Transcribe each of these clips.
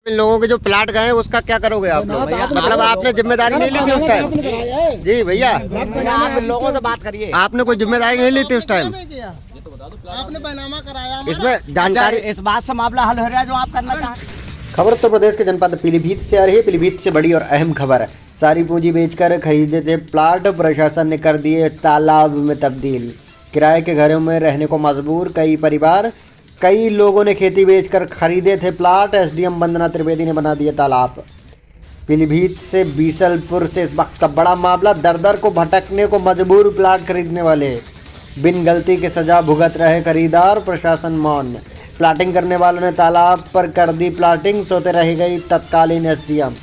इन लोगों के जो प्लाट गए उसका क्या करोगे आप लोग? मतलब आपने जिम्मेदारी नहीं ली थी उस टाइम? जी भैया, आप लोगों से बात करिए। आपने कोई जिम्मेदारी नहीं ली थी उस टाइम? आपने बैनामा कराया, इसमें जानकारी इस बात से मामला हल हो रहा है जो आप करना चाहते हैं। खबर उत्तर प्रदेश के जनपद पीलीभीत से आ रही है। पीलीभीत से बड़ी और अहम खबर है। सारी पूंजी बेचकर खरीदे थे प्लाट, प्रशासन ने कर दिए तालाब में तब्दील। किराए के घरों में रहने को मजबूर कई परिवार। कई लोगों ने खेती बेचकर खरीदे थे प्लाट। एसडीएम वंदना त्रिवेदी ने बना दिए तालाब। पीलीभीत से बीसलपुर से इस वक्त का बड़ा मामला। दर को भटकने को मजबूर प्लाट खरीदने वाले। बिन गलती के सजा भुगत रहे खरीदार, प्रशासन मौन। प्लाटिंग करने वालों ने तालाब पर कर दी प्लाटिंग, सोते रह गई तत्कालीन एसडीएम।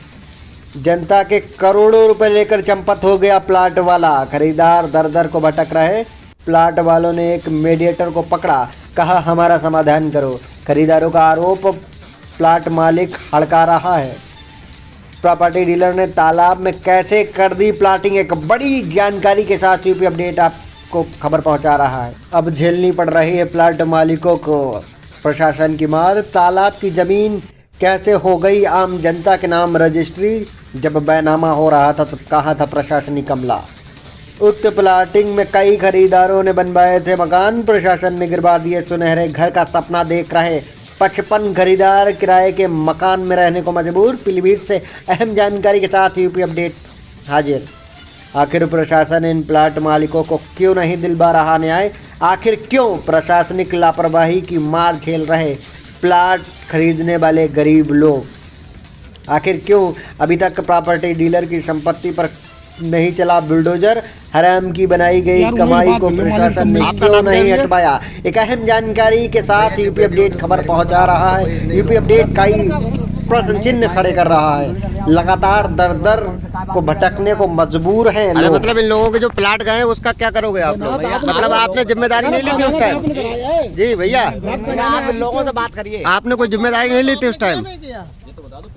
जनता के करोड़ों रुपए लेकर चंपत हो गया प्लाट वाला। खरीदार दर को भटक रहे। प्लाट वालों ने एक मीडिएटर को पकड़ा, कहा हमारा समाधान करो। खरीदारों का आरोप, प्लाट मालिक हड़का रहा है। प्रॉपर्टी डीलर ने तालाब में कैसे कर दी प्लाटिंग, एक बड़ी जानकारी के साथ यूपी अपडेट आपको खबर पहुंचा रहा है। अब झेलनी पड़ रही है प्लाट मालिकों को प्रशासन की मार। तालाब की जमीन कैसे हो गई आम जनता के नाम रजिस्ट्री? जब बैनामा हो रहा था तब कहाँ था प्रशासनिक अमला? उक्त प्लाटिंग में कई खरीदारों ने बनवाए थे मकान। प्रशासन ने गिरवा दिए सुनहरे घर का सपना देख रहे 55 खरीदार किराए के मकान में रहने को मजबूर। पीलीभीत से अहम जानकारी के साथ यूपी अपडेट हाजिर। आखिर प्रशासन इन प्लाट मालिकों को क्यों नहीं दिलवा रहा न्याय? आखिर क्यों प्रशासनिक लापरवाही की मार झेल रहे प्लाट खरीदने वाले गरीब लोग? आखिर क्यों अभी तक प्रॉपर्टी डीलर की संपत्ति पर नहीं चला बुलडोजर? हराम की बनाई गई कमाई को प्रशासन ने क्यों नहीं हटवाया? एक अहम जानकारी के साथ यूपी अपडेट खबर पहुंचा रहा है। यूपी अपडेट कई प्रश्न चिन्ह खड़े कर रहा है। लगातार दर को भटकने को मजबूर है लोग। मतलब इन लोगों के जो प्लाट गए उसका क्या करोगे आप लोग? मतलब आपने जिम्मेदारी नहीं ली थी उस टाइम? जी भैया, आप लोगों से बात करिए। आपने कोई जिम्मेदारी नहीं ली थी उस टाइम?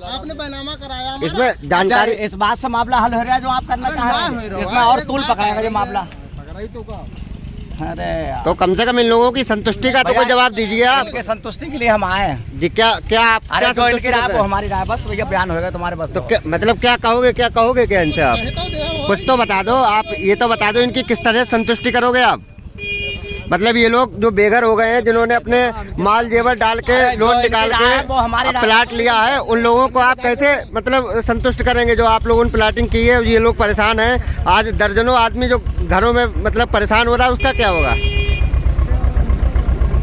आपने बैनामा कराया, इसमें जानकारी इस बात से मामला हल हो रहा है जो आप करना चाह रहे हैं। इसमें और तूल पकड़ाएगा ये मामला। अरे तो कम से कम इन लोगों की संतुष्टि का तो कोई जवाब दीजिए आप। आपके संतुष्टि के लिए हम आए हैं जी। क्या क्या आप अरे क्या जो इनकी संतुष्टि राय करते वो हैं? हमारी राय, बस भैया बयान होगा तुम्हारे बस। तो क्या मतलब क्या कहोगे क्या इनसे आप? कुछ तो बता दो आप, ये तो बता दो इनकी किस तरह संतुष्टि करोगे आप? मतलब ये लोग जो बेघर हो गए हैं, जिन्होंने अपने माल जेवर डाल के लोन निकाल के प्लाट लिया है, उन लोगों को आप कैसे मतलब संतुष्ट करेंगे? जो आप लोगों ने प्लाटिंग की है, ये लोग परेशान हैं। आज दर्जनों आदमी जो घरों में मतलब परेशान हो रहा है, उसका क्या होगा?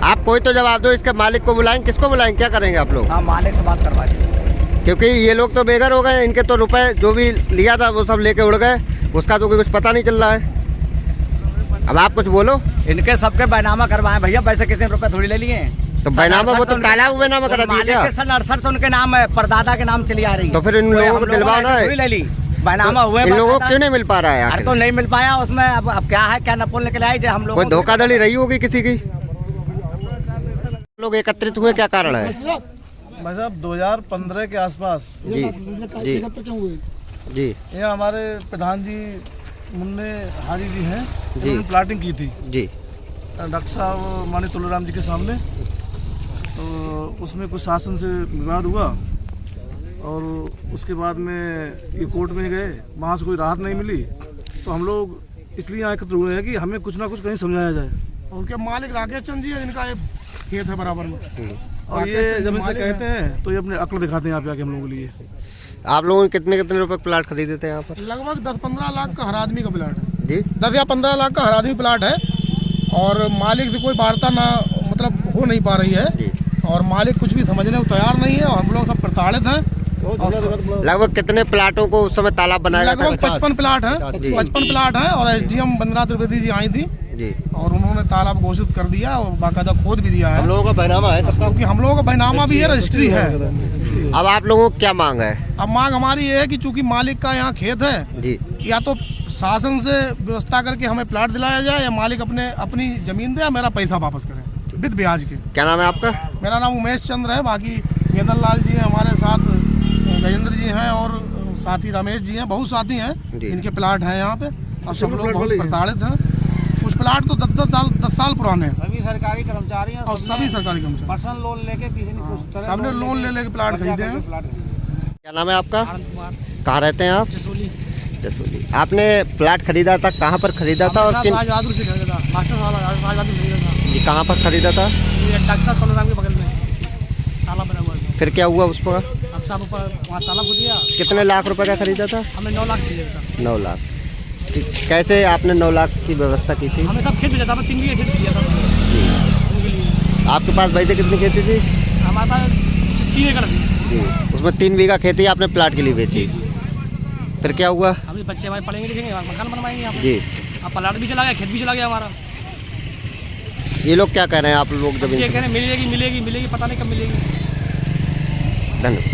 आप कोई तो जवाब दो। इसके मालिक को बुलाएंगे, किसको बुलाएंगे, क्या करेंगे आप लोग? हाँ, मालिक से बात करवा दीजिए। क्योंकि ये लोग तो बेघर हो गए, इनके तो रुपए जो भी लिया था वो सब लेके उड़ गए, उसका तो कुछ पता नहीं चल रहा है। अब आप कुछ बोलो। इनके सबके बैनामा करवाए भैया, पैसे किसी ने रुपए थोड़ी ले लिए। तो बैनामा वो तो तालाब बैनामा करा दिया। सन 68 से उनके नाम है, परदादा के नाम चली आ रही है। तो फिर इन लोगों को दिलवाओ ना। ले ली बैनामा हुए, इन लोगों को क्यों नहीं मिल पा रहा है? अरे तो नहीं मिल पाया उसमें। अब क्या है, क्या नपुल निकले आई जो हम लोग कोई धोखाधड़ी रही होगी किसी की। लोग एकत्रित हुए, क्या कारण है? भाई साहब 2015 के आसपास जी जी जी ये हमारे प्रधान जी मुन्ने हाजी जी हैं, जी। उन्होंने प्लाटिंग की थी जी डॉक्टर साहब मानी तुलराम जी के सामने। तो उसमें कुछ शासन से विवाद हुआ और उसके बाद में ये कोर्ट में गए, वहाँ से कोई राहत नहीं मिली। तो हम लोग इसलिए यहाँ एकत्र हुए हैं कि हमें कुछ ना कुछ कहीं समझाया जाए। उनके मालिक राकेश चंद जी है, जिनका खेत है बराबर में। और ये जब इनसे कहते हैं तो ये अपने अक्ल दिखाते हैं यहाँ पे आके हम लोगों के लिए। आप लोगों ने कितने कितने रुपए प्लाट खरीदे थे यहाँ पर? लगभग 10-15 लाख का हर आदमी का प्लाट है जी। 10 या 15 लाख का हर आदमी प्लाट है और मालिक से कोई वार्ता ना मतलब हो नहीं पा रही है जी। और मालिक कुछ भी समझने को तैयार नहीं है और हम लोग सब प्रताड़ित हैं। लगभग कितने प्लाटों को उस समय तालाब बनाया गया था? लगभग 55 प्लाट है, 55 प्लाट है। और एसडीएम वंदना त्रिवेदी जी आई थी जी और उन्होंने तालाब घोषित कर दिया और बाकायदा खोद भी दिया है। हम लोगों का बैनामा है सबका, क्योंकि हम लोगों का बैनामा भी है, रजिस्ट्री है। अब आप लोगों को क्या मांग है? अब मांग हमारी ये है कि चूंकि मालिक का यहाँ खेत है जी, या तो शासन से व्यवस्था करके हमें प्लाट दिलाया जाए या मालिक अपनी जमीन दे या मेरा पैसा वापस करे विद ब्याज के। क्या नाम है आपका? मेरा नाम उमेश चंद्र है। बाकी वेदन लाल जी हैं हमारे साथ, गजेंद्र जी हैं और साथी रमेश जी हैं, बहुत साथी हैं। इनके प्लाट हैं यहाँ पे और सब लोग बहुत प्रताड़ित हैं। कुछ प्लाट तो 10 साल पुराने हैं। सरकारी कर्मचारी हैं और सभी सरकारी कर्मचारी पर्सनल लोन लेके किसी ने कुछ तरह सबने लोन ले लेके प्लाट खरीदे हैं। क्या नाम है आपका? आनंद कुमार कहाँ रहते हैं आप? जसोली। जसोली। आपने प्लाट खरीदा था, कहाँ पर खरीदा था और किन? राज बहादुर से खरीदा था, मास्टर साहब राज बहादुर से खरीदा था। ये कहाँ पर खरीदा था? ये डॉक्टर तुलराम के बगल में ताला बना हुआ है। फिर क्या हुआ उसको? अब साहब ऊपर वहाँ ताला को दिया। कितने लाख रुपए का खरीदा था? हमें 9 लाख दिया था। 9 लाख। कैसे आपने 9 लाख की व्यवस्था की थी? हमें सब खेत भी जाता, 3 बीघे खेत दिया था जी। उनके लिए। आपके पास वैसे कितनी खेती थी? हमारे पास 3 एकड़ थी। जी। उसमें 3 बीघा खेती आपने प्लाट के लिए बेची। फिर क्या हुआ? अभी बच्चे हमारे पढ़ेंगे लिखेंगे, मकान बनवाएंगे यहाँ पे। जी। अब प्लाट भी चला गया, खेत भी चला गया हमारा। ये लोग क्या कह रहे हैं आप लोग जब ये इनसे? कह रहे हैं मिलेगी मिलेगी मिलेगी, पता नहीं कब मिलेगी। धन्यवाद।